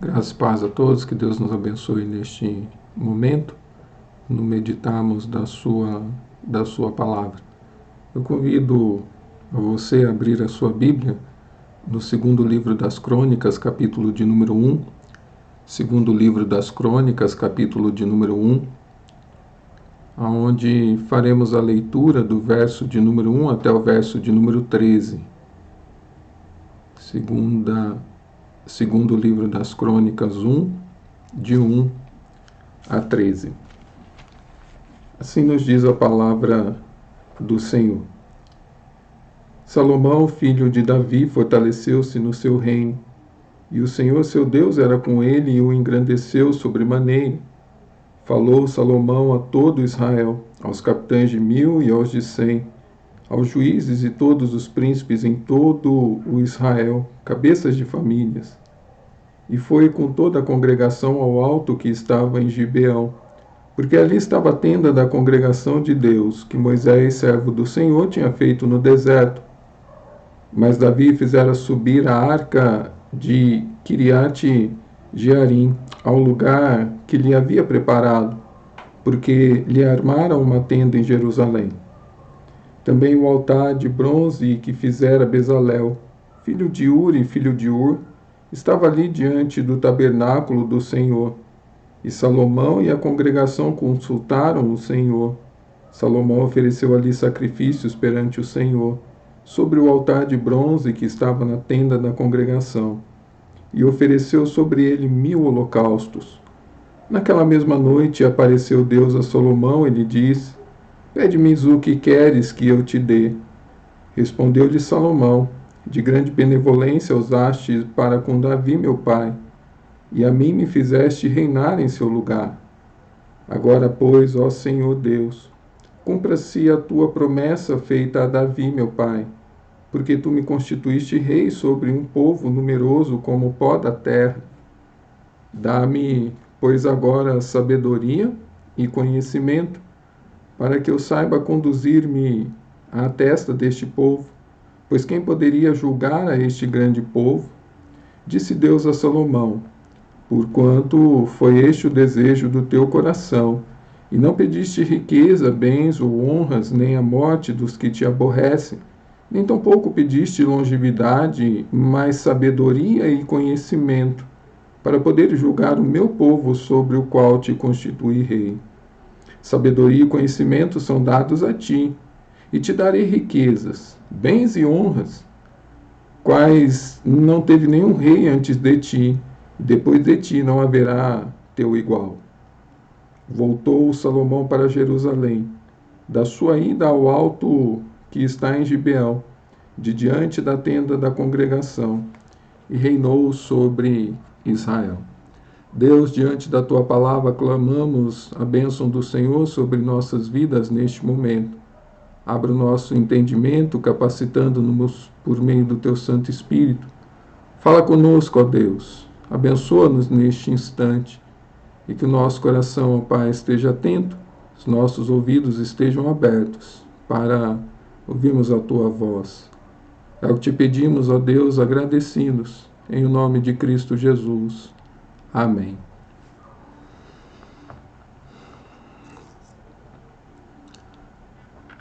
Graças e paz a todos, que Deus nos abençoe neste momento, no meditarmos da sua palavra. Eu convido a você a abrir a sua Bíblia no segundo livro das Crônicas, capítulo de número 1, segundo livro das Crônicas, capítulo de número 1, onde faremos a leitura do verso de número 1 até o verso de número 13. Segundo livro das Crônicas 1, de 1 a 13. Assim nos diz a palavra do Senhor. Salomão, filho de Davi, fortaleceu-se no seu reino, e o Senhor seu Deus era com ele e o engrandeceu sobremaneira. Falou Salomão a todo Israel, aos capitães de 1000 e aos de 100, aos juízes e todos os príncipes em todo o Israel, cabeças de famílias. E foi com toda a congregação ao alto que estava em Gibeão, porque ali estava a tenda da congregação de Deus, que Moisés, servo do Senhor, tinha feito no deserto. Mas Davi fizera subir a arca de Quiriate Jearim ao lugar que lhe havia preparado, porque lhe armaram uma tenda em Jerusalém. Também o altar de bronze que fizera Bezalel, filho de Uri, filho de Ur, estava ali diante do tabernáculo do Senhor. E Salomão e a congregação consultaram o Senhor. Salomão ofereceu ali sacrifícios perante o Senhor, sobre o altar de bronze que estava na tenda da congregação, e ofereceu sobre ele 1000 holocaustos. Naquela mesma noite apareceu Deus a Salomão e lhe disse: Pede-me o que queres que eu te dê. Respondeu-lhe Salomão: De grande benevolência usaste para com Davi meu pai, e a mim me fizeste reinar em seu lugar. Agora, pois, ó Senhor Deus, cumpra-se a tua promessa feita a Davi meu pai, porque tu me constituíste rei sobre um povo numeroso como o pó da terra. Dá-me, pois, agora sabedoria e conhecimento, para que eu saiba conduzir-me à testa deste povo, pois quem poderia julgar a este grande povo? Disse Deus a Salomão: Porquanto foi este o desejo do teu coração, e não pediste riqueza, bens ou honras, nem a morte dos que te aborrecem, nem tampouco pediste longevidade, mas sabedoria e conhecimento, para poder julgar o meu povo sobre o qual te constituí rei. Sabedoria e conhecimento são dados a ti, e te darei riquezas, bens e honras, quais não teve nenhum rei antes de ti, depois de ti não haverá teu igual. Voltou Salomão para Jerusalém, da sua ida ao alto que está em Gibeão, de diante da tenda da congregação, e reinou sobre Israel. Deus, diante da tua palavra, clamamos a bênção do Senhor sobre nossas vidas neste momento. Abra o nosso entendimento, capacitando-nos por meio do teu Santo Espírito. Fala conosco, ó Deus. Abençoa-nos neste instante, e que o nosso coração, ó Pai, esteja atento, os nossos ouvidos estejam abertos para ouvirmos a tua voz. É o que te pedimos, ó Deus, agradecidos, em nome de Cristo Jesus. Amém.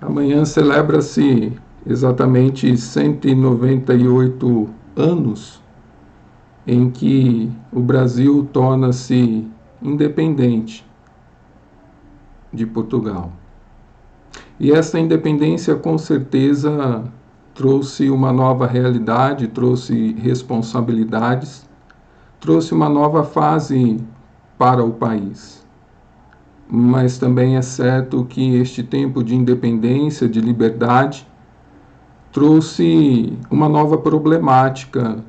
Amanhã celebra-se exatamente 198 anos em que o Brasil torna-se independente de Portugal. E essa independência, com certeza, trouxe uma nova realidade, trouxe responsabilidades, trouxe uma nova fase para o país. Mas também é certo que este tempo de independência, de liberdade, trouxe uma nova problemática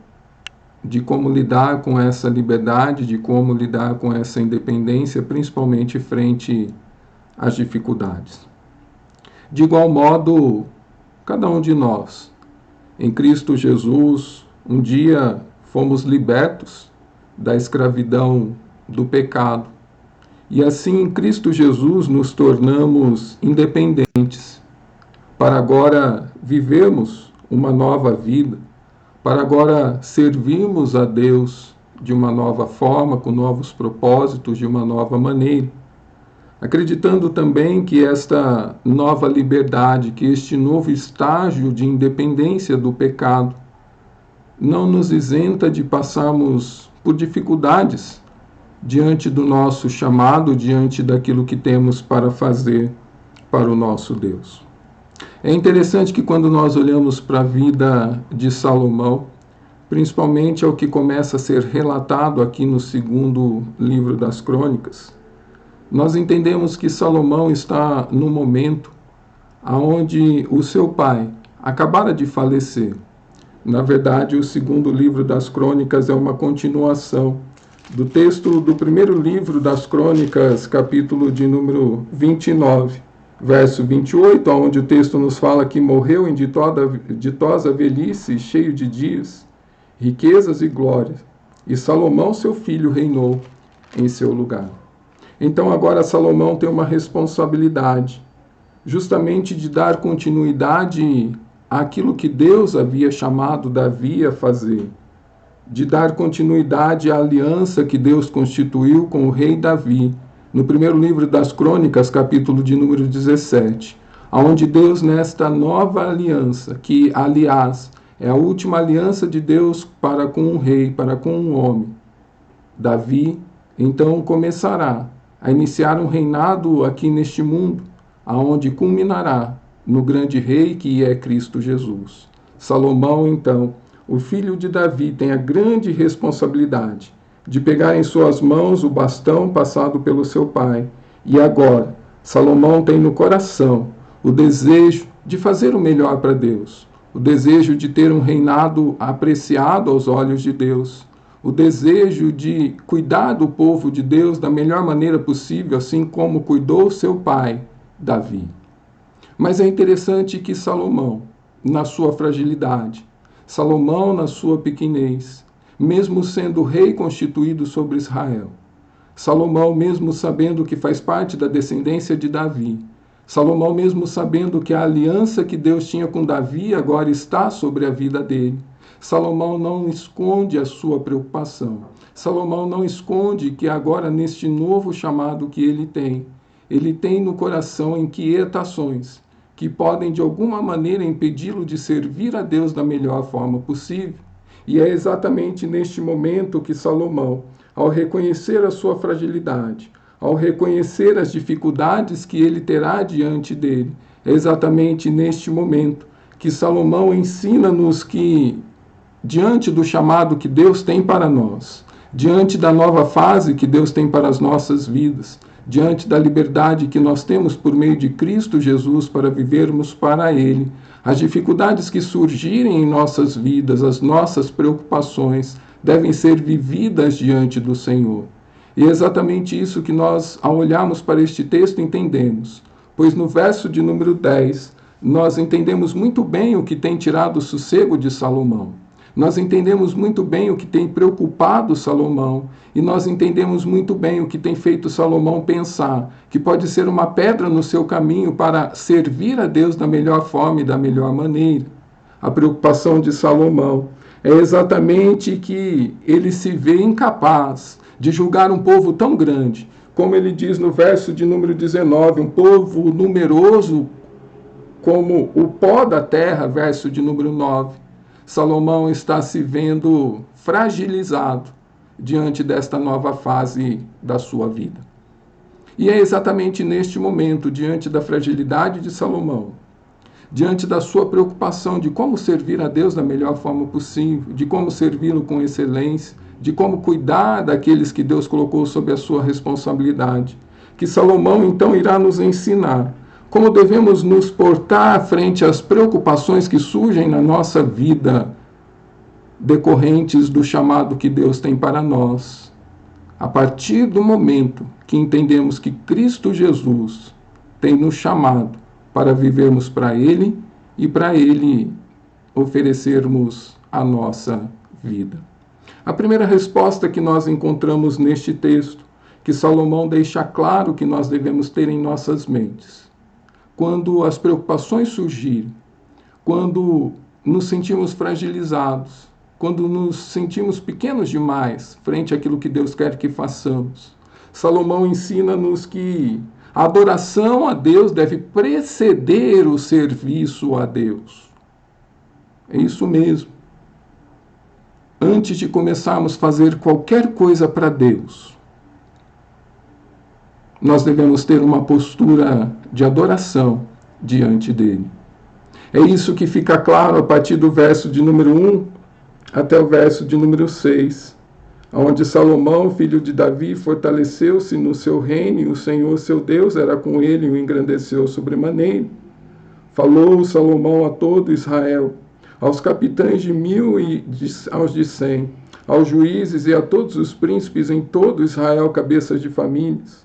de como lidar com essa liberdade, de como lidar com essa independência, principalmente frente às dificuldades. De igual modo, cada um de nós, em Cristo Jesus, um dia fomos libertos da escravidão do pecado, e assim em Cristo Jesus nos tornamos independentes, para agora vivermos uma nova vida, para agora servirmos a Deus de uma nova forma, com novos propósitos, de uma nova maneira. Acreditando também que esta nova liberdade, que este novo estágio de independência do pecado, não nos isenta de passarmos por dificuldades diante do nosso chamado, diante daquilo que temos para fazer para o nosso Deus. É interessante que quando nós olhamos para a vida de Salomão, principalmente ao que começa a ser relatado aqui no segundo livro das Crônicas, nós entendemos que Salomão está no momento onde o seu pai acabara de falecer. Na verdade, o segundo livro das Crônicas é uma continuação do texto do primeiro livro das Crônicas, capítulo de número 29, verso 28, onde o texto nos fala que morreu em ditosa velhice, cheio de dias, riquezas e glórias, e Salomão, seu filho, reinou em seu lugar. Então agora Salomão tem uma responsabilidade, justamente de dar continuidade àquilo que Deus havia chamado Davi a fazer, de dar continuidade à aliança que Deus constituiu com o rei Davi, no primeiro livro das Crônicas, capítulo de número 17, onde Deus, nesta nova aliança, que, aliás, é a última aliança de Deus para com um rei, para com um homem, Davi, então começará a iniciar um reinado aqui neste mundo, aonde culminará no grande rei que é Cristo Jesus. Salomão, então, o filho de Davi, tem a grande responsabilidade de pegar em suas mãos o bastão passado pelo seu pai. E agora, Salomão tem no coração o desejo de fazer o melhor para Deus, o desejo de ter um reinado apreciado aos olhos de Deus, o desejo de cuidar do povo de Deus da melhor maneira possível, assim como cuidou seu pai, Davi. Mas é interessante que Salomão, na sua fragilidade, Salomão, na sua pequenez, mesmo sendo rei constituído sobre Israel, Salomão, mesmo sabendo que faz parte da descendência de Davi, Salomão, mesmo sabendo que a aliança que Deus tinha com Davi agora está sobre a vida dele, Salomão não esconde a sua preocupação. Salomão não esconde que agora, neste novo chamado que ele tem no coração inquietações que podem de alguma maneira impedi-lo de servir a Deus da melhor forma possível. E é exatamente neste momento que Salomão, ao reconhecer a sua fragilidade, ao reconhecer as dificuldades que ele terá diante dele, é exatamente neste momento que Salomão ensina-nos que, diante do chamado que Deus tem para nós, diante da nova fase que Deus tem para as nossas vidas, diante da liberdade que nós temos por meio de Cristo Jesus para vivermos para Ele, as dificuldades que surgirem em nossas vidas, as nossas preocupações, devem ser vividas diante do Senhor. E é exatamente isso que nós, ao olharmos para este texto, entendemos. Pois no verso de número 10, nós entendemos muito bem o que tem tirado o sossego de Salomão. Nós entendemos muito bem o que tem preocupado Salomão e nós entendemos muito bem o que tem feito Salomão pensar que pode ser uma pedra no seu caminho para servir a Deus da melhor forma e da melhor maneira. A preocupação de Salomão é exatamente que ele se vê incapaz de julgar um povo tão grande, como ele diz no verso de número 19, um povo numeroso como o pó da terra, verso de número 9. Salomão está se vendo fragilizado diante desta nova fase da sua vida. E é exatamente neste momento, diante da fragilidade de Salomão, diante da sua preocupação de como servir a Deus da melhor forma possível, de como servi-lo com excelência, de como cuidar daqueles que Deus colocou sob a sua responsabilidade, que Salomão então irá nos ensinar como devemos nos portar frente às preocupações que surgem na nossa vida, decorrentes do chamado que Deus tem para nós, a partir do momento que entendemos que Cristo Jesus tem nos chamado para vivermos para Ele e para Ele oferecermos a nossa vida. A primeira resposta que nós encontramos neste texto, que Salomão deixa claro que nós devemos ter em nossas mentes, quando as preocupações surgirem, quando nos sentimos fragilizados, quando nos sentimos pequenos demais frente àquilo que Deus quer que façamos. Salomão ensina-nos que a adoração a Deus deve preceder o serviço a Deus. É isso mesmo. Antes de começarmos a fazer qualquer coisa para Deus, nós devemos ter uma postura de adoração diante dele. É isso que fica claro a partir do verso de número 1 até o verso de número 6, onde Salomão, filho de Davi, fortaleceu-se no seu reino e o Senhor, seu Deus, era com ele e o engrandeceu sobremaneira. Falou Salomão a todo Israel, aos capitães de 1000 e aos de 100, aos juízes e a todos os príncipes em todo Israel, cabeças de famílias.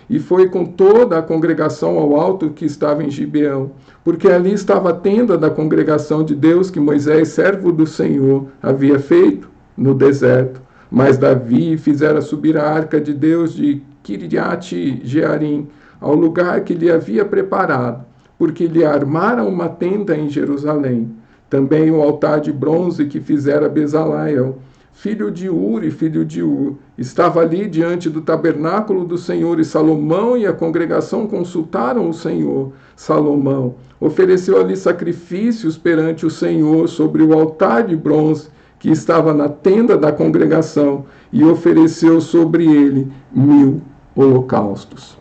E foi com toda a congregação ao alto que estava em Gibeão, porque ali estava a tenda da congregação de Deus que Moisés, servo do Senhor, havia feito no deserto. Mas Davi fizera subir a arca de Deus de Quiriate-Jearim, ao lugar que lhe havia preparado, porque lhe armara uma tenda em Jerusalém. Também o altar de bronze que fizera Bezaleel, filho de Uri, filho de Ur, estava ali diante do tabernáculo do Senhor, e Salomão e a congregação consultaram o Senhor. Salomão ofereceu ali sacrifícios perante o Senhor sobre o altar de bronze que estava na tenda da congregação, e ofereceu sobre ele 1000 holocaustos.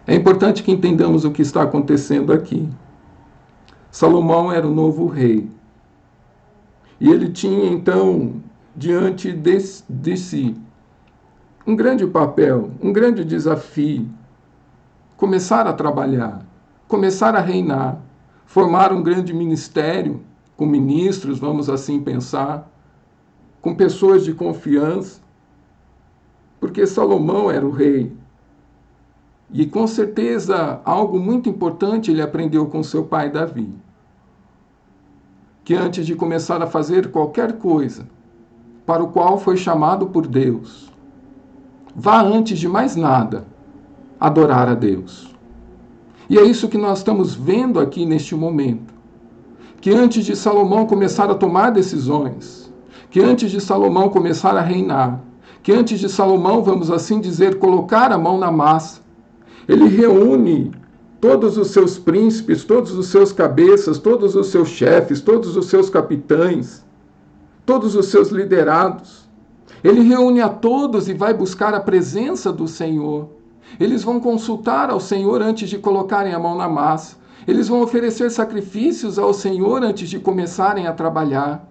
É importante que entendamos o que está acontecendo aqui. Salomão era o novo rei. E ele tinha, então, diante de si, um grande papel, um grande desafio. Começar a trabalhar, começar a reinar, formar um grande ministério, com ministros, vamos assim pensar, com pessoas de confiança, porque Salomão era o rei. E com certeza, algo muito importante ele aprendeu com seu pai Davi. Que antes de começar a fazer qualquer coisa para o qual foi chamado por Deus, vá antes de mais nada adorar a Deus. E é isso que nós estamos vendo aqui neste momento. Que antes de Salomão começar a tomar decisões, que antes de Salomão começar a reinar, que antes de Salomão, vamos assim dizer, colocar a mão na massa, ele reúne todos os seus príncipes, todos os seus cabeças, todos os seus chefes, todos os seus capitães, todos os seus liderados. Ele reúne a todos e vai buscar a presença do Senhor. Eles vão consultar ao Senhor antes de colocarem a mão na massa. Eles vão oferecer sacrifícios ao Senhor antes de começarem a trabalhar.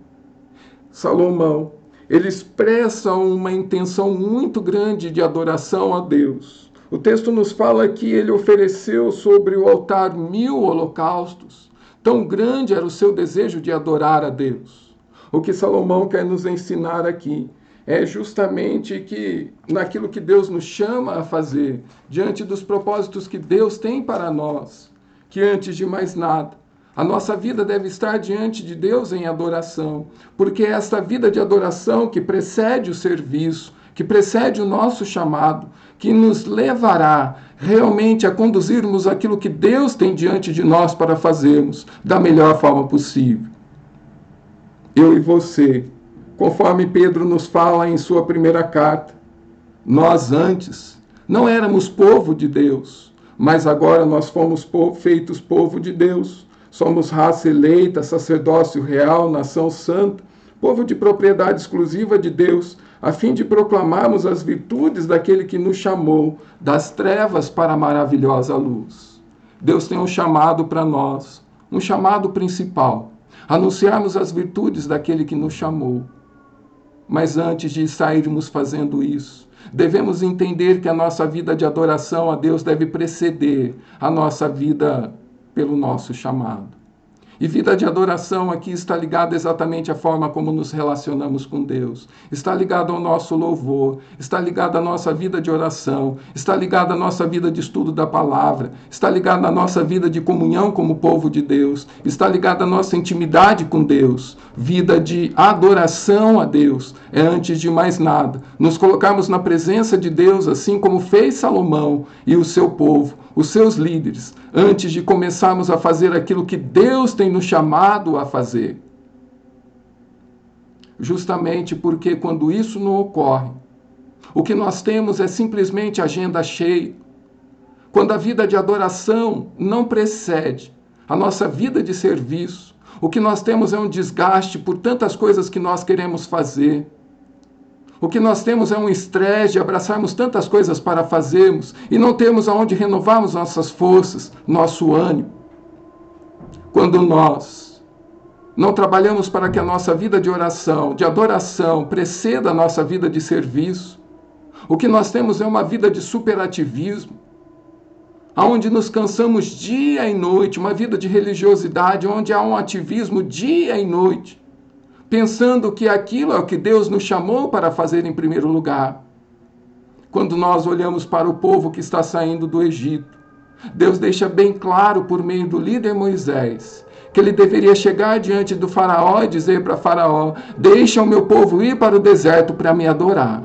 Salomão, ele expressa uma intenção muito grande de adoração a Deus. O texto nos fala que ele ofereceu sobre o altar 1000 holocaustos. Tão grande era o seu desejo de adorar a Deus. O que Salomão quer nos ensinar aqui é justamente que naquilo que Deus nos chama a fazer, diante dos propósitos que Deus tem para nós, que antes de mais nada, a nossa vida deve estar diante de Deus em adoração, porque é esta vida de adoração que precede o serviço, que precede o nosso chamado, que nos levará realmente a conduzirmos aquilo que Deus tem diante de nós para fazermos da melhor forma possível. Eu e você, conforme Pedro nos fala em sua primeira carta, nós antes não éramos povo de Deus, mas agora nós fomos feitos povo de Deus. Somos raça eleita, sacerdócio real, nação santa, povo de propriedade exclusiva de Deus, a fim de proclamarmos as virtudes daquele que nos chamou das trevas para a maravilhosa luz. Deus tem um chamado para nós, um chamado principal, anunciarmos as virtudes daquele que nos chamou. Mas antes de sairmos fazendo isso, devemos entender que a nossa vida de adoração a Deus deve preceder a nossa vida pelo nosso chamado. E vida de adoração aqui está ligada exatamente à forma como nos relacionamos com Deus. Está ligado ao nosso louvor, está ligado à nossa vida de oração, está ligado à nossa vida de estudo da palavra, está ligado à nossa vida de comunhão como povo de Deus, está ligado à nossa intimidade com Deus. Vida de adoração a Deus é, antes de mais nada, nos colocarmos na presença de Deus, assim como fez Salomão e o seu povo, os seus líderes, antes de começarmos a fazer aquilo que Deus tem nos chamado a fazer. justamente porque quando isso não ocorre, o que nós temos é simplesmente agenda cheia. Quando a vida de adoração não precede a nossa vida de serviço, o que nós temos é um desgaste por tantas coisas que nós queremos fazer. O que nós temos é um estresse de abraçarmos tantas coisas para fazermos e não temos aonde renovarmos nossas forças, nosso ânimo. Quando nós não trabalhamos para que a nossa vida de oração, de adoração, preceda a nossa vida de serviço, o que nós temos é uma vida de superativismo, onde nos cansamos dia e noite, uma vida de religiosidade, onde há um ativismo dia e noite, pensando que aquilo é o que Deus nos chamou para fazer em primeiro lugar. Quando nós olhamos para o povo que está saindo do Egito, Deus deixa bem claro por meio do líder Moisés que ele deveria chegar diante do faraó e dizer para faraó: deixa o meu povo ir para o deserto para me adorar.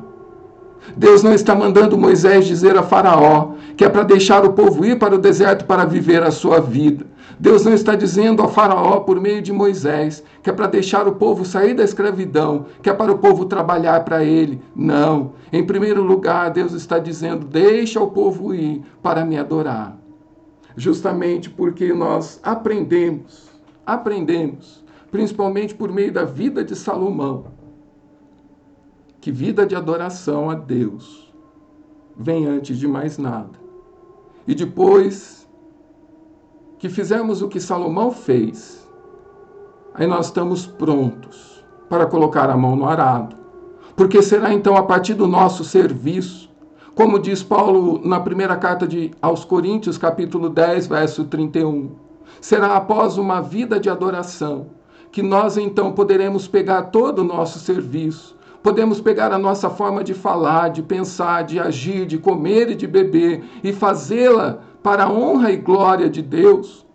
Deus não está mandando Moisés dizer a faraó que é para deixar o povo ir para o deserto para viver a sua vida. Deus não está dizendo a faraó por meio de Moisés que é para deixar o povo sair da escravidão, que é para o povo trabalhar para ele. Não. Em primeiro lugar, Deus está dizendo: deixa o povo ir para me adorar. Justamente porque nós aprendemos, principalmente por meio da vida de Salomão, que vida de adoração a Deus vem antes de mais nada. E depois que fizermos o que Salomão fez, aí nós estamos prontos para colocar a mão no arado. Porque será então a partir do nosso serviço, como diz Paulo na primeira carta aos Coríntios, capítulo 10, verso 31, será após uma vida de adoração que nós então poderemos pegar todo o nosso serviço, podemos pegar a nossa forma de falar, de pensar, de agir, de comer e de beber e fazê-la para a honra e glória de Deus.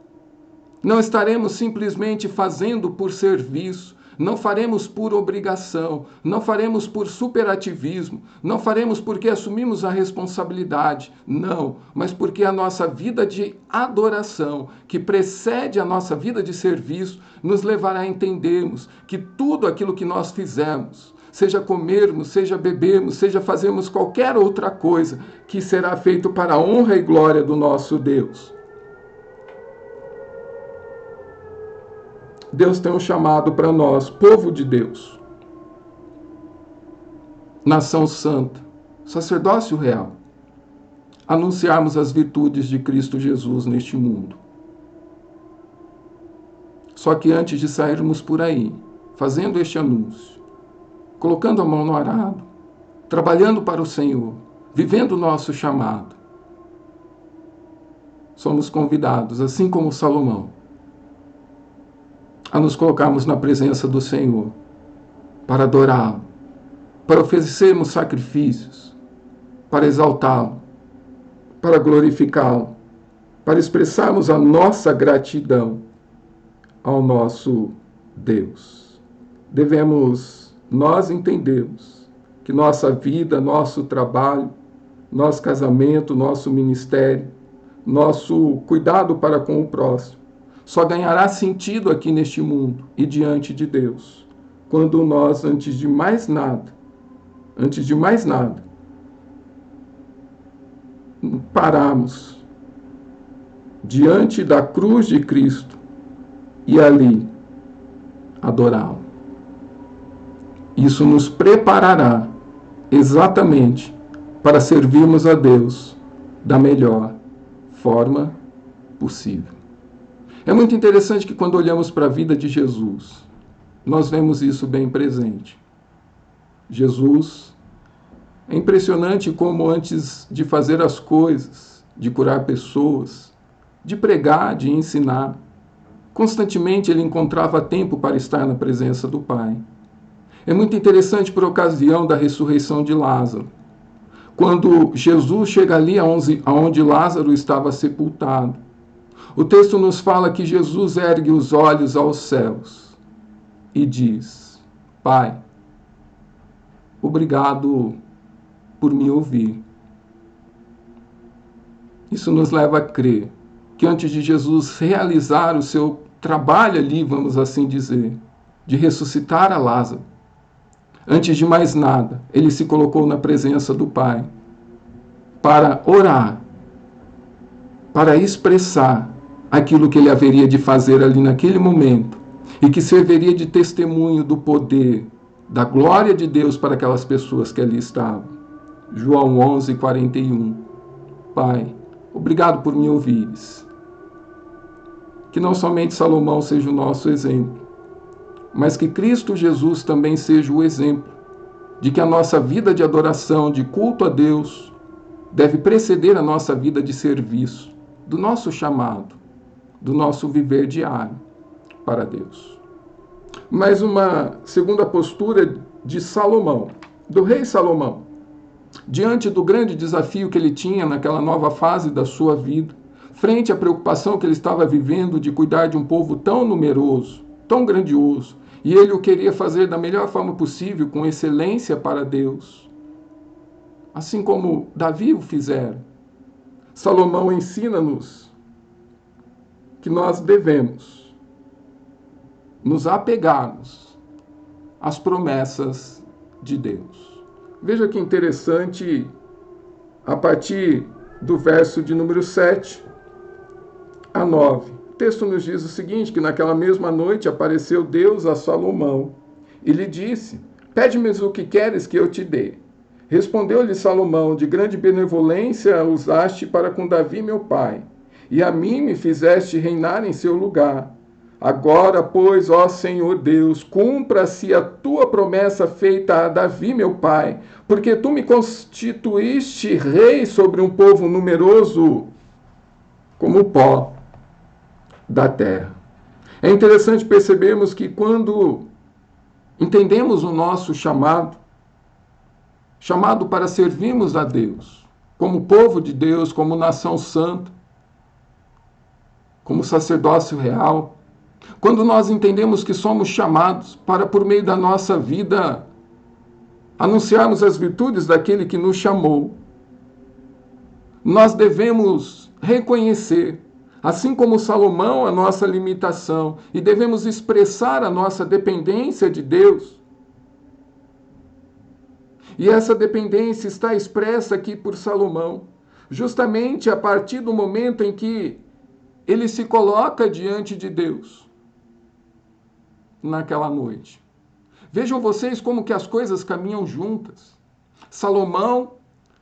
Não estaremos simplesmente fazendo por serviço, não faremos por obrigação, não faremos por superativismo, não faremos porque assumimos a responsabilidade, não, mas porque a nossa vida de adoração, que precede a nossa vida de serviço, nos levará a entendermos que tudo aquilo que nós fizermos, seja comermos, seja bebermos, seja fazermos qualquer outra coisa, que será feito para a honra e glória do nosso Deus. Deus tem um chamado para nós, povo de Deus, nação santa, sacerdócio real, anunciarmos as virtudes de Cristo Jesus neste mundo. Só que antes de sairmos por aí, fazendo este anúncio, colocando a mão no arado, trabalhando para o Senhor, vivendo o nosso chamado, somos convidados, assim como Salomão, a nos colocarmos na presença do Senhor, para adorá-lo, para oferecermos sacrifícios, para exaltá-lo, para glorificá-lo, para expressarmos a nossa gratidão ao nosso Deus. Nós entendemos que nossa vida, nosso trabalho, nosso casamento, nosso ministério, nosso cuidado para com o próximo, só ganhará sentido aqui neste mundo e diante de Deus, quando nós, antes de mais nada, pararmos diante da cruz de Cristo e ali adorá-lo. Isso nos preparará exatamente para servirmos a Deus da melhor forma possível. É muito interessante que quando olhamos para a vida de Jesus, nós vemos isso bem presente. Jesus, é impressionante como antes de fazer as coisas, de curar pessoas, de pregar, de ensinar, constantemente ele encontrava tempo para estar na presença do Pai. É muito interessante por ocasião da ressurreição de Lázaro. Quando Jesus chega ali aonde Lázaro estava sepultado, o texto nos fala que Jesus ergue os olhos aos céus e diz: Pai, obrigado por me ouvir. Isso nos leva a crer que antes de Jesus realizar o seu trabalho ali, vamos assim dizer, de ressuscitar a Lázaro, Antes de mais nada, ele se colocou na presença do Pai para orar, para expressar aquilo que ele haveria de fazer ali naquele momento e que serviria de testemunho do poder, da glória de Deus para aquelas pessoas que ali estavam. João 11:41. Pai, obrigado por me ouvires. Que não somente Salomão seja o nosso exemplo, mas que Cristo Jesus também seja o exemplo de que a nossa vida de adoração, de culto a Deus, deve preceder a nossa vida de serviço, do nosso chamado, do nosso viver diário para Deus. Mas uma segunda postura de Salomão, do rei Salomão, diante do grande desafio que ele tinha naquela nova fase da sua vida, frente à preocupação que ele estava vivendo de cuidar de um povo tão numeroso, tão grandioso, e ele o queria fazer da melhor forma possível, com excelência para Deus, assim como Davi o fizera. Salomão ensina-nos que nós devemos nos apegarmos às promessas de Deus. Veja que interessante, a partir do verso de número 7 a 9. O texto nos diz o seguinte, que naquela mesma noite apareceu Deus a Salomão e lhe disse: pede-me o que queres que eu te dê. Respondeu-lhe Salomão: de grande benevolência usaste para com Davi meu pai, e a mim me fizeste reinar em seu lugar. Agora, pois, ó Senhor Deus, cumpra-se a tua promessa feita a Davi meu pai, porque tu me constituíste rei sobre um povo numeroso como o pó da terra. É interessante percebermos que quando entendemos o nosso chamado para servirmos a Deus, como povo de Deus, como nação santa, como sacerdócio real, quando nós entendemos que somos chamados para, por meio da nossa vida, anunciarmos as virtudes daquele que nos chamou, nós devemos reconhecer, assim como Salomão, a nossa limitação, e devemos expressar a nossa dependência de Deus. E essa dependência está expressa aqui por Salomão, justamente a partir do momento em que ele se coloca diante de Deus naquela noite. Vejam vocês como que as coisas caminham juntas. Salomão,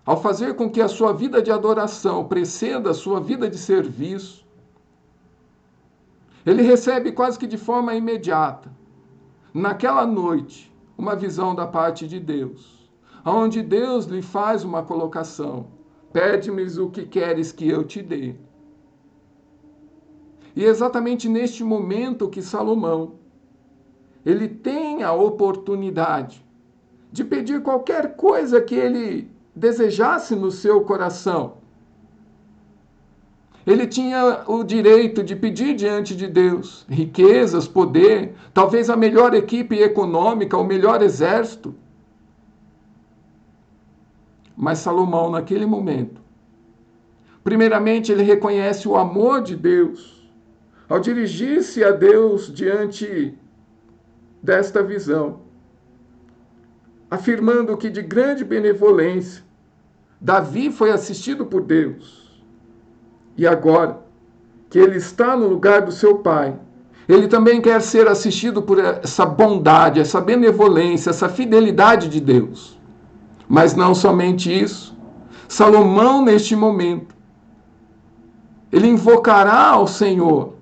ao fazer com que a sua vida de adoração preceda a sua vida de serviço, ele recebe quase que de forma imediata, naquela noite, uma visão da parte de Deus, onde Deus lhe faz uma colocação: pede-me o que queres que eu te dê. E é exatamente neste momento que Salomão, ele tem a oportunidade de pedir qualquer coisa que ele desejasse no seu coração. Ele tinha o direito de pedir diante de Deus riquezas, poder, talvez a melhor equipe econômica, o melhor exército. Mas Salomão, naquele momento, primeiramente ele reconhece o amor de Deus, ao dirigir-se a Deus diante desta visão, afirmando que de grande benevolência Davi foi assistido por Deus. E agora que ele está no lugar do seu pai, ele também quer ser assistido por essa bondade, essa benevolência, essa fidelidade de Deus. Mas não somente isso. Salomão, neste momento, ele invocará ao Senhor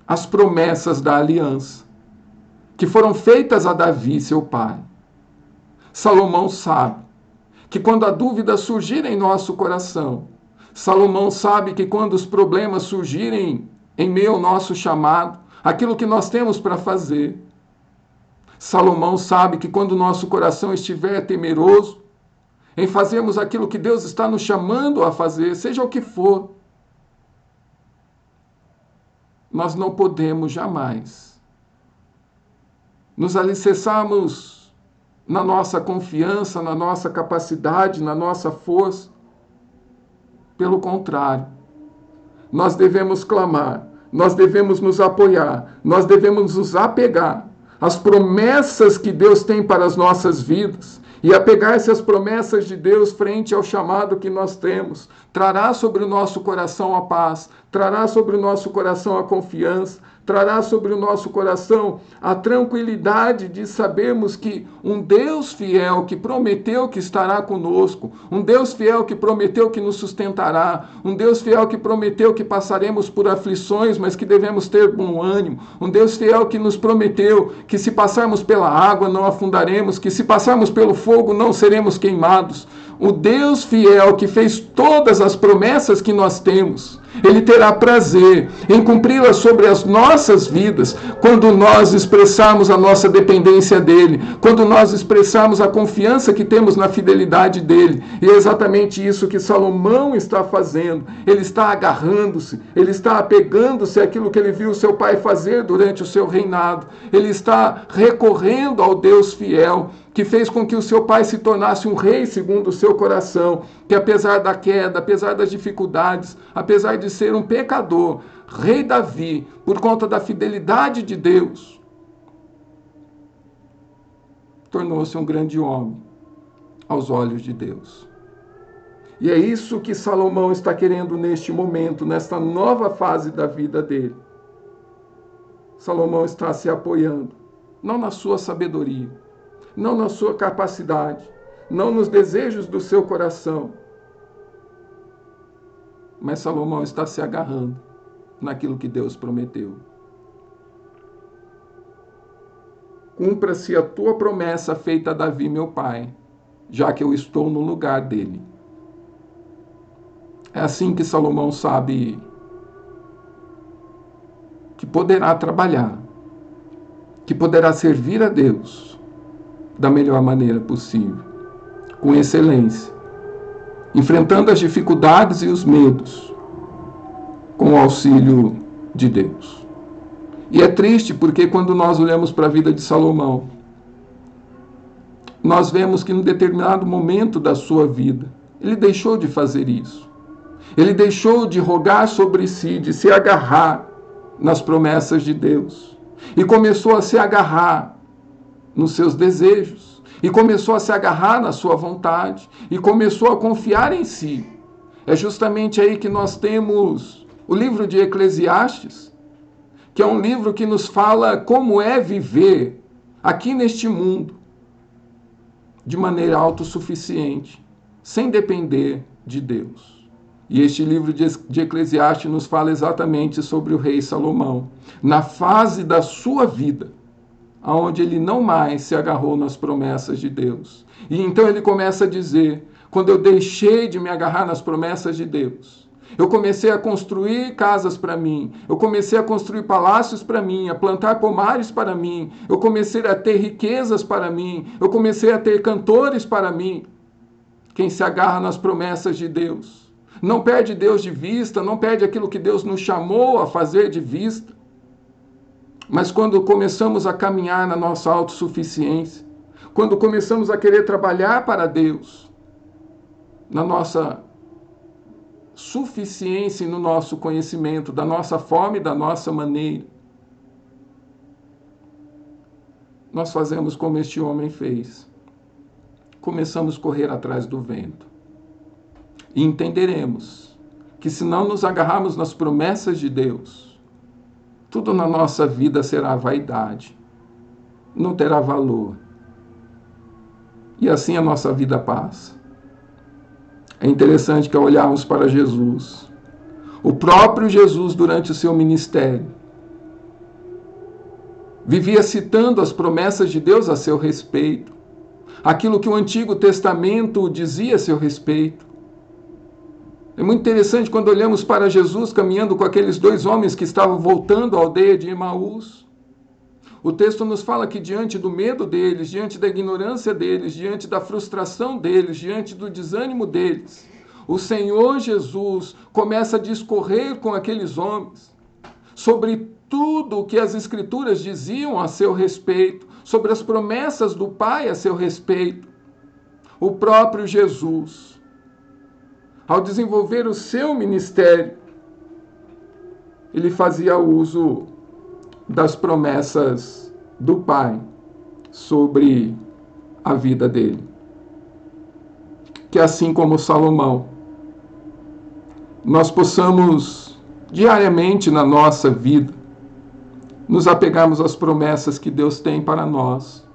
as promessas da aliança que foram feitas a Davi, seu pai. Salomão sabe que quando a dúvida surgir em nosso coração, Salomão sabe que quando os problemas surgirem em meio ao nosso chamado, aquilo que nós temos para fazer, Salomão sabe que quando o nosso coração estiver temeroso em fazermos aquilo que Deus está nos chamando a fazer, seja o que for, nós não podemos jamais nos alicerçarmos na nossa confiança, na nossa capacidade, na nossa força. Pelo contrário, nós devemos clamar, nós devemos nos apoiar, nós devemos nos apegar as promessas que Deus tem para as nossas vidas e apegar-se às promessas de Deus frente ao chamado que nós temos, trará sobre o nosso coração a paz, trará sobre o nosso coração a confiança, trará sobre o nosso coração a tranquilidade de sabermos que um Deus fiel que prometeu que estará conosco, um Deus fiel que prometeu que nos sustentará, um Deus fiel que prometeu que passaremos por aflições, mas que devemos ter bom ânimo, um Deus fiel que nos prometeu que se passarmos pela água não afundaremos, que se passarmos pelo fogo não seremos queimados. O Deus fiel que fez todas as promessas que nós temos, Ele terá prazer em cumpri-las sobre as nossas vidas, quando nós expressarmos a nossa dependência dEle, quando nós expressarmos a confiança que temos na fidelidade dEle. E é exatamente isso que Salomão está fazendo. Ele está agarrando-se, ele está apegando-se àquilo que ele viu seu pai fazer durante o seu reinado. Ele está recorrendo ao Deus fiel, que fez com que o seu pai se tornasse um rei segundo o seu coração, que apesar da queda, apesar das dificuldades, apesar de ser um pecador, rei Davi, por conta da fidelidade de Deus, tornou-se um grande homem aos olhos de Deus. E é isso que Salomão está querendo neste momento, nesta nova fase da vida dele. Salomão está se apoiando, não na sua sabedoria, não na sua capacidade, não nos desejos do seu coração. Mas Salomão está se agarrando naquilo que Deus prometeu. Cumpra-se a tua promessa feita a Davi, meu pai, já que eu estou no lugar dele. É assim que Salomão sabe que poderá trabalhar, que poderá servir a Deus da melhor maneira possível, com excelência, enfrentando as dificuldades e os medos, com o auxílio de Deus. E é triste porque quando nós olhamos para a vida de Salomão, nós vemos que em um determinado momento da sua vida, ele deixou de fazer isso. Ele deixou de rogar sobre si, de se agarrar nas promessas de Deus. E começou a se agarrar nos seus desejos, e começou a se agarrar na sua vontade, e começou a confiar em si. É justamente aí que nós temos o livro de Eclesiastes, que é um livro que nos fala como é viver aqui neste mundo, de maneira autossuficiente, sem depender de Deus. E este livro de Eclesiastes nos fala exatamente sobre o rei Salomão, na fase da sua vida, onde ele não mais se agarrou nas promessas de Deus. E então ele começa a dizer, quando eu deixei de me agarrar nas promessas de Deus, eu comecei a construir casas para mim, eu comecei a construir palácios para mim, a plantar pomares para mim, eu comecei a ter riquezas para mim, eu comecei a ter cantores para mim. Quem se agarra nas promessas de Deus não perde Deus de vista, não perde aquilo que Deus nos chamou a fazer de vista. Mas quando começamos a caminhar na nossa autossuficiência, quando começamos a querer trabalhar para Deus, na nossa suficiência e no nosso conhecimento, da nossa forma e da nossa maneira, nós fazemos como este homem fez. Começamos a correr atrás do vento. E entenderemos que se não nos agarrarmos nas promessas de Deus, tudo na nossa vida será vaidade, não terá valor. E assim a nossa vida passa. É interessante que ao olharmos para Jesus, o próprio Jesus, durante o seu ministério, vivia citando as promessas de Deus a seu respeito, aquilo que o Antigo Testamento dizia a seu respeito. É muito interessante quando olhamos para Jesus caminhando com aqueles dois homens que estavam voltando à aldeia de Emaús. O texto nos fala que diante do medo deles, diante da ignorância deles, diante da frustração deles, diante do desânimo deles, o Senhor Jesus começa a discorrer com aqueles homens sobre tudo o que as Escrituras diziam a seu respeito, sobre as promessas do Pai a seu respeito. O próprio Jesus, ao desenvolver o seu ministério, ele fazia uso das promessas do Pai sobre a vida dele. Que assim como Salomão, nós possamos diariamente na nossa vida nos apegarmos às promessas que Deus tem para nós,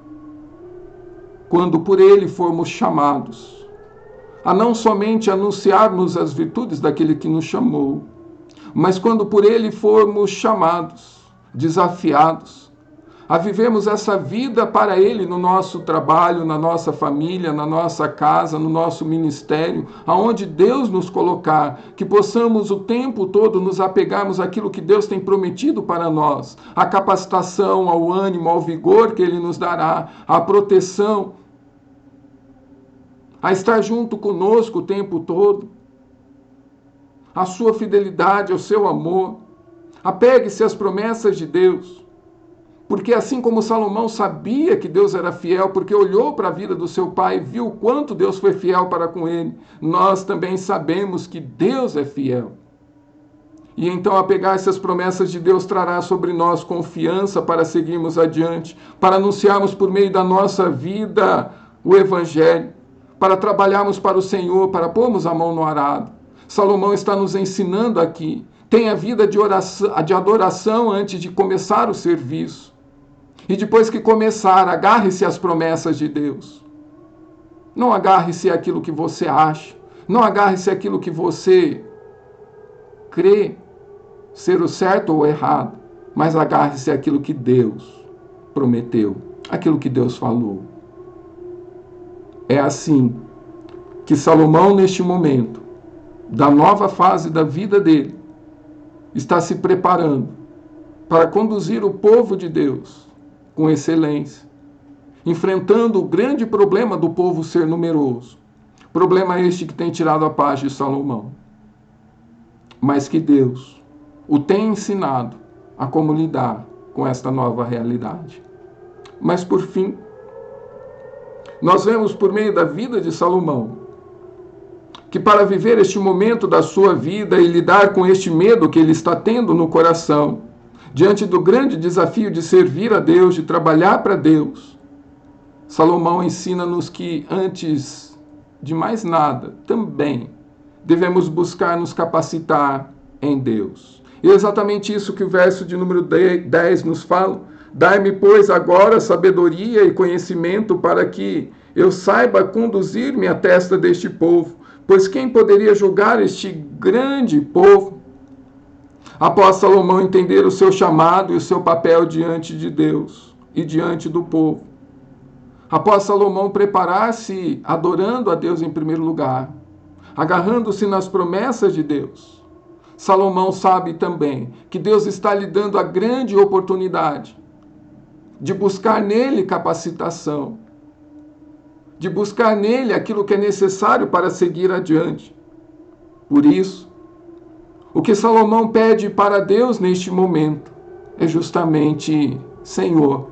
quando por Ele formos chamados, a não somente anunciarmos as virtudes daquele que nos chamou, mas quando por Ele formos chamados, desafiados, a vivermos essa vida para Ele no nosso trabalho, na nossa família, na nossa casa, no nosso ministério, aonde Deus nos colocar, que possamos o tempo todo nos apegarmos àquilo que Deus tem prometido para nós, à capacitação, ao ânimo, ao vigor que Ele nos dará, à proteção, a estar junto conosco o tempo todo, a sua fidelidade, ao seu amor. Apegue-se às promessas de Deus. Porque assim como Salomão sabia que Deus era fiel, porque olhou para a vida do seu pai e viu o quanto Deus foi fiel para com ele, nós também sabemos que Deus é fiel. E então apegar-se às promessas de Deus trará sobre nós confiança para seguirmos adiante, para anunciarmos por meio da nossa vida o Evangelho, para trabalharmos para o Senhor, para pormos a mão no arado. Salomão está nos ensinando aqui, tenha vida de adoração antes de começar o serviço. E depois que começar, agarre-se às promessas de Deus. Não agarre-se àquilo que você acha. Não agarre-se àquilo que você crê ser o certo ou o errado. Mas agarre-se àquilo que Deus prometeu. Aquilo que Deus falou. É assim que Salomão, neste momento, da nova fase da vida dele, está se preparando para conduzir o povo de Deus com excelência, enfrentando o grande problema do povo ser numeroso. Problema este que tem tirado a paz de Salomão. Mas que Deus o tem ensinado a como lidar com esta nova realidade. Mas por fim, nós vemos por meio da vida de Salomão que para viver este momento da sua vida e lidar com este medo que ele está tendo no coração, diante do grande desafio de servir a Deus, de trabalhar para Deus, Salomão ensina-nos que, antes de mais nada, também devemos buscar nos capacitar em Deus. E é exatamente isso que o verso de número 10 nos fala. Dai-me, pois, agora sabedoria e conhecimento para que eu saiba conduzir-me à testa deste povo. Pois quem poderia julgar este grande povo? Após Salomão entender o seu chamado e o seu papel diante de Deus e diante do povo, após Salomão preparar-se adorando a Deus em primeiro lugar, agarrando-se nas promessas de Deus, Salomão sabe também que Deus está lhe dando a grande oportunidade de buscar nele capacitação, de buscar nele aquilo que é necessário para seguir adiante. Por isso, o que Salomão pede para Deus neste momento é justamente: Senhor,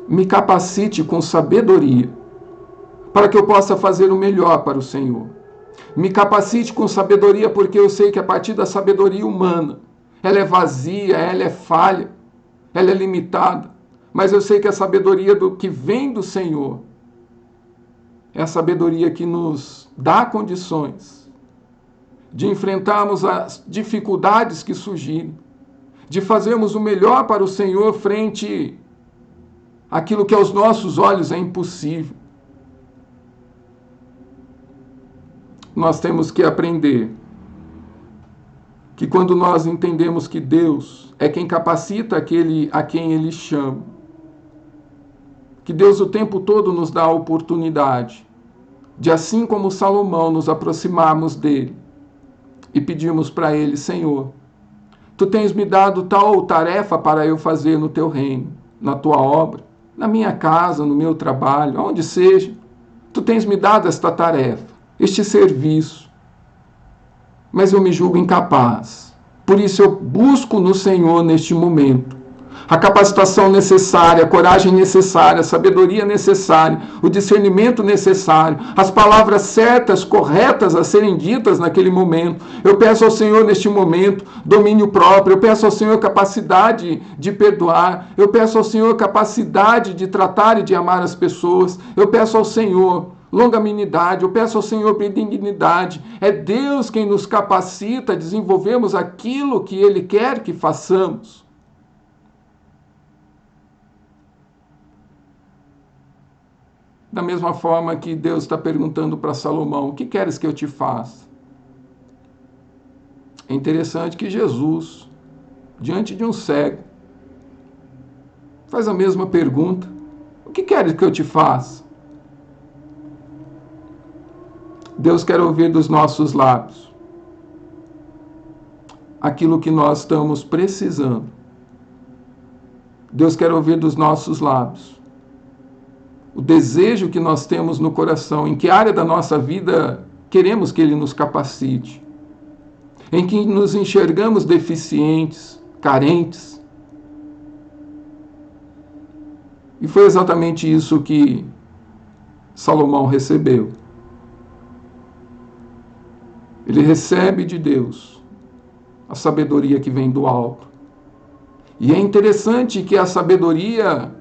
me capacite com sabedoria, para que eu possa fazer o melhor para o Senhor. Me capacite com sabedoria, porque eu sei que a partir da sabedoria humana, ela é vazia, ela é falha, ela é limitada, mas eu sei que a sabedoria que vem do Senhor é a sabedoria que nos dá condições de enfrentarmos as dificuldades que surgirem, de fazermos o melhor para o Senhor frente àquilo que aos nossos olhos é impossível. Nós temos que aprender que quando nós entendemos que Deus é quem capacita aquele a quem Ele chama, que Deus o tempo todo nos dá a oportunidade de, assim como Salomão, nos aproximarmos dele e pedirmos para ele: Senhor, Tu tens me dado tal tarefa para eu fazer no Teu reino, na Tua obra, na minha casa, no meu trabalho, onde seja. Tu tens me dado esta tarefa, este serviço, mas eu me julgo incapaz. Por isso eu busco no Senhor neste momento a capacitação necessária, a coragem necessária, a sabedoria necessária, o discernimento necessário, as palavras certas, corretas a serem ditas naquele momento. Eu peço ao Senhor neste momento domínio próprio, eu peço ao Senhor capacidade de perdoar, eu peço ao Senhor capacidade de tratar e de amar as pessoas, eu peço ao Senhor longanimidade, eu peço ao Senhor benignidade. É Deus quem nos capacita a desenvolvermos aquilo que Ele quer que façamos. Da mesma forma que Deus está perguntando para Salomão, o que queres que eu te faça? É interessante que Jesus, diante de um cego, faz a mesma pergunta, o que queres que eu te faça? Deus quer ouvir dos nossos lábios aquilo que nós estamos precisando. Deus quer ouvir dos nossos lábios o desejo que nós temos no coração, em que área da nossa vida queremos que Ele nos capacite, em que nos enxergamos deficientes, carentes. E foi exatamente isso que Salomão recebeu. Ele recebe de Deus a sabedoria que vem do alto. E é interessante que a sabedoria,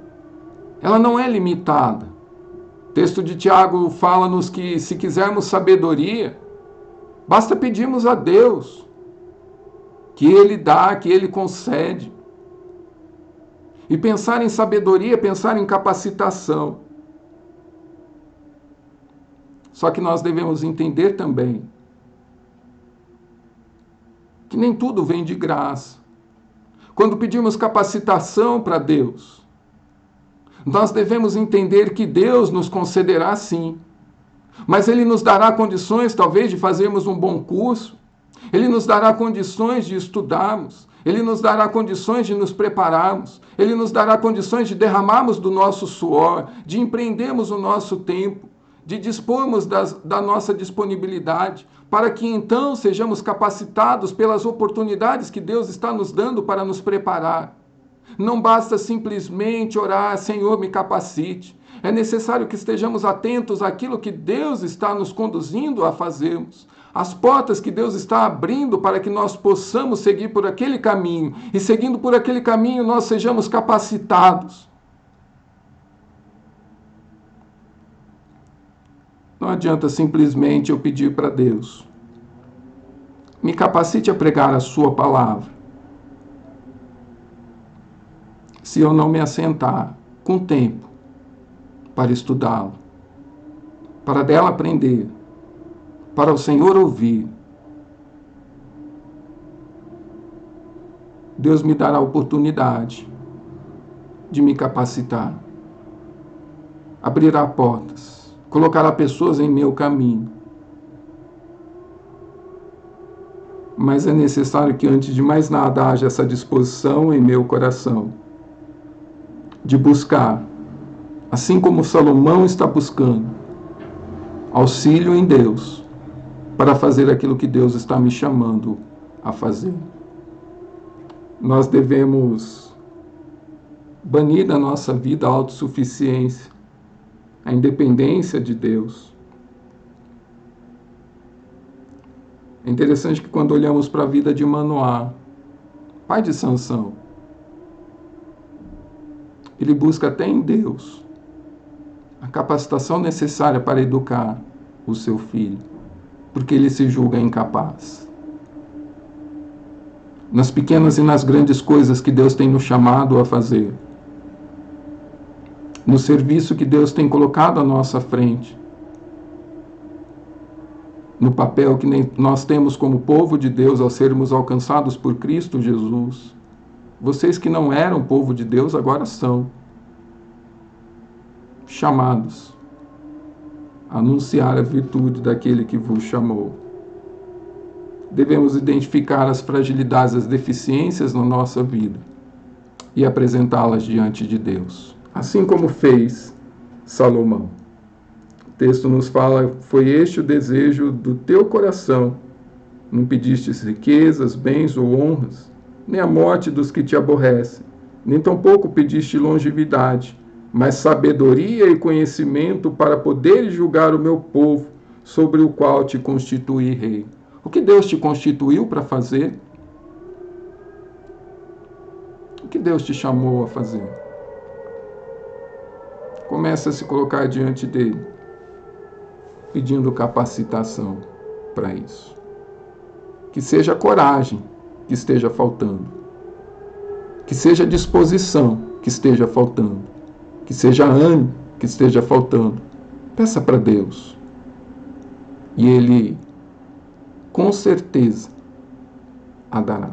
ela não é limitada. O texto de Tiago fala-nos que se quisermos sabedoria, basta pedirmos a Deus, que Ele dá, que Ele concede. E pensar em sabedoria, pensar em capacitação. Só que nós devemos entender também que nem tudo vem de graça. Quando pedimos capacitação para Deus, nós devemos entender que Deus nos concederá sim, mas Ele nos dará condições talvez de fazermos um bom curso, Ele nos dará condições de estudarmos, Ele nos dará condições de nos prepararmos, Ele nos dará condições de derramarmos do nosso suor, de empreendermos o nosso tempo, de dispormos da nossa disponibilidade, para que então sejamos capacitados pelas oportunidades que Deus está nos dando para nos preparar. Não basta simplesmente orar, Senhor, me capacite. É necessário que estejamos atentos àquilo que Deus está nos conduzindo a fazermos, as portas que Deus está abrindo para que nós possamos seguir por aquele caminho, e seguindo por aquele caminho nós sejamos capacitados. Não adianta simplesmente eu pedir para Deus, me capacite a pregar a sua palavra, se eu não me assentar com tempo para estudá-lo, para dela aprender, para o Senhor ouvir. Deus me dará a oportunidade de me capacitar, abrirá portas, colocará pessoas em meu caminho. Mas é necessário que, antes de mais nada, haja essa disposição em meu coração de buscar, assim como Salomão está buscando, auxílio em Deus para fazer aquilo que Deus está me chamando a fazer. Nós devemos banir da nossa vida a autossuficiência, a independência de Deus. É interessante que quando olhamos para a vida de Manoá, pai de Sansão, ele busca até em Deus a capacitação necessária para educar o seu filho, porque ele se julga incapaz. Nas pequenas e nas grandes coisas que Deus tem nos chamado a fazer, no serviço que Deus tem colocado à nossa frente, no papel que nós temos como povo de Deus ao sermos alcançados por Cristo Jesus. Vocês que não eram povo de Deus, agora são chamados a anunciar a virtude daquele que vos chamou. Devemos identificar as fragilidades, as deficiências na nossa vida e apresentá-las diante de Deus, assim como fez Salomão. O texto nos fala, foi este o desejo do teu coração, não pedistes riquezas, bens ou honras, nem a morte dos que te aborrecem, nem tampouco pediste longevidade, mas sabedoria e conhecimento para poder julgar o meu povo, sobre o qual te constituí rei. O que Deus te constituiu para fazer? O que Deus te chamou a fazer? Comece a se colocar diante dele, pedindo capacitação para isso. Que seja coragem que esteja faltando. Que seja disposição que esteja faltando. Que seja ânimo que esteja faltando. Peça para Deus. E Ele, com certeza, a dará.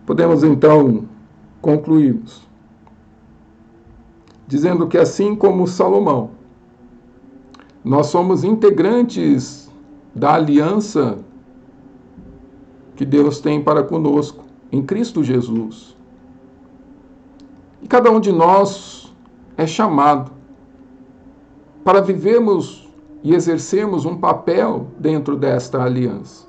Podemos então concluirmos dizendo que, assim como Salomão, nós somos integrantes da aliança que Deus tem para conosco em Cristo Jesus. E cada um de nós é chamado para vivermos e exercermos um papel dentro desta aliança.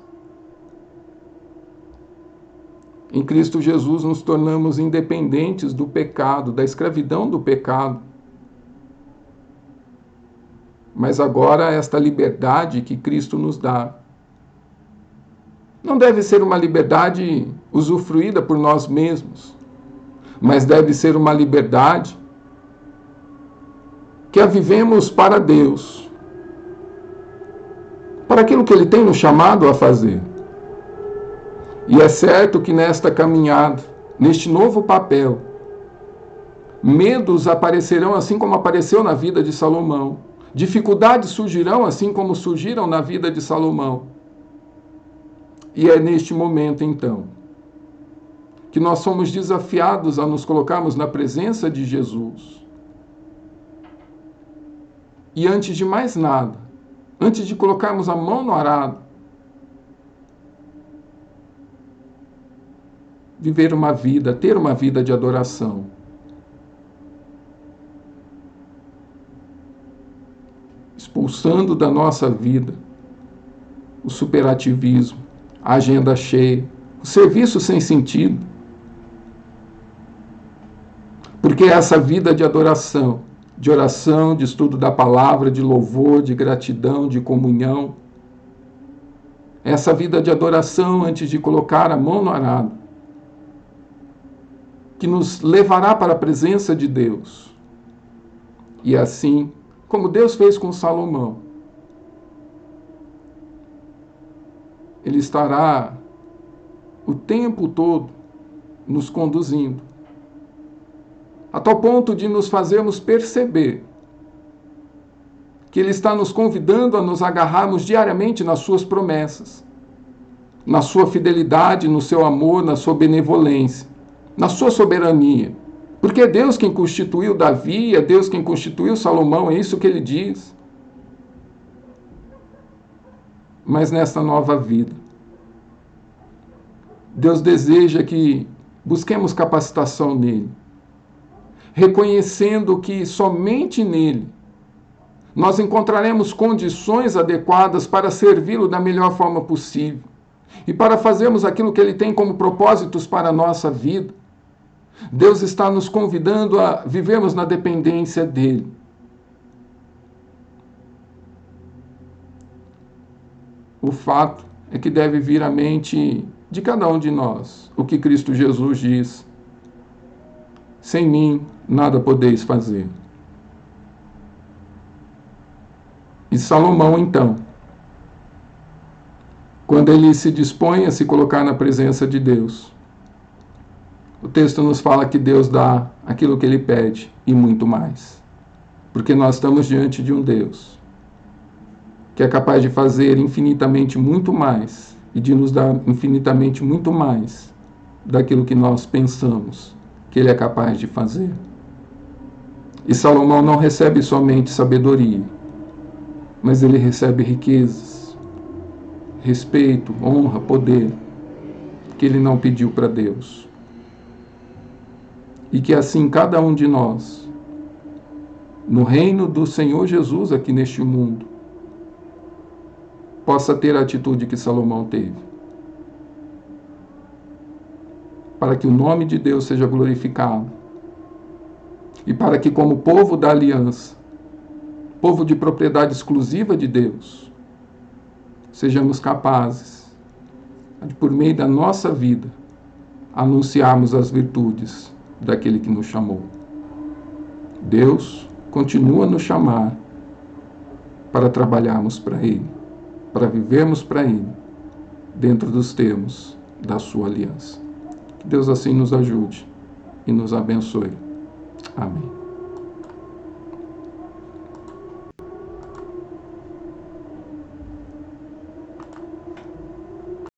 Em Cristo Jesus nos tornamos independentes do pecado, da escravidão do pecado. Mas agora esta liberdade que Cristo nos dá não deve ser uma liberdade usufruída por nós mesmos, mas deve ser uma liberdade que a vivemos para Deus, para aquilo que Ele tem nos chamado a fazer. E é certo que nesta caminhada, neste novo papel, medos aparecerão assim como apareceu na vida de Salomão. Dificuldades surgirão assim como surgiram na vida de Salomão. E é neste momento, então, que nós somos desafiados a nos colocarmos na presença de Jesus. E antes de mais nada, antes de colocarmos a mão no arado, viver uma vida, ter uma vida de adoração. Expulsando da nossa vida o superativismo, a agenda cheia, o serviço sem sentido. Porque essa vida de adoração, de oração, de estudo da palavra, de louvor, de gratidão, de comunhão, essa vida de adoração antes de colocar a mão no arado, que nos levará para a presença de Deus. E assim, como Deus fez com Salomão, Ele estará o tempo todo nos conduzindo, a tal ponto de nos fazermos perceber que Ele está nos convidando a nos agarrarmos diariamente nas suas promessas, na sua fidelidade, no seu amor, na sua benevolência, na sua soberania. Porque é Deus quem constituiu Davi, é Deus quem constituiu Salomão, é isso que ele diz. Mas nesta nova vida, Deus deseja que busquemos capacitação nele, reconhecendo que somente nele nós encontraremos condições adequadas para servi-lo da melhor forma possível e para fazermos aquilo que ele tem como propósitos para a nossa vida. Deus está nos convidando a vivermos na dependência dele. O fato é que deve vir à mente de cada um de nós o que Cristo Jesus diz: sem mim nada podeis fazer. E Salomão, então, quando ele se dispõe a se colocar na presença de Deus, o texto nos fala que Deus dá aquilo que ele pede e muito mais. Porque nós estamos diante de um Deus que é capaz de fazer infinitamente muito mais e de nos dar infinitamente muito mais daquilo que nós pensamos que ele é capaz de fazer. E Salomão não recebe somente sabedoria, mas ele recebe riquezas, respeito, honra, poder, que ele não pediu para Deus. E que assim cada um de nós, no reino do Senhor Jesus aqui neste mundo, possa ter a atitude que Salomão teve. para que o nome de Deus seja glorificado e para que, como povo da aliança, povo de propriedade exclusiva de Deus, sejamos capazes de, por meio da nossa vida, anunciarmos as virtudes daquele que nos chamou. Deus continua a nos chamar para trabalharmos para Ele, para vivermos para Ele, dentro dos termos da sua aliança. Que Deus assim nos ajude e nos abençoe. Amém.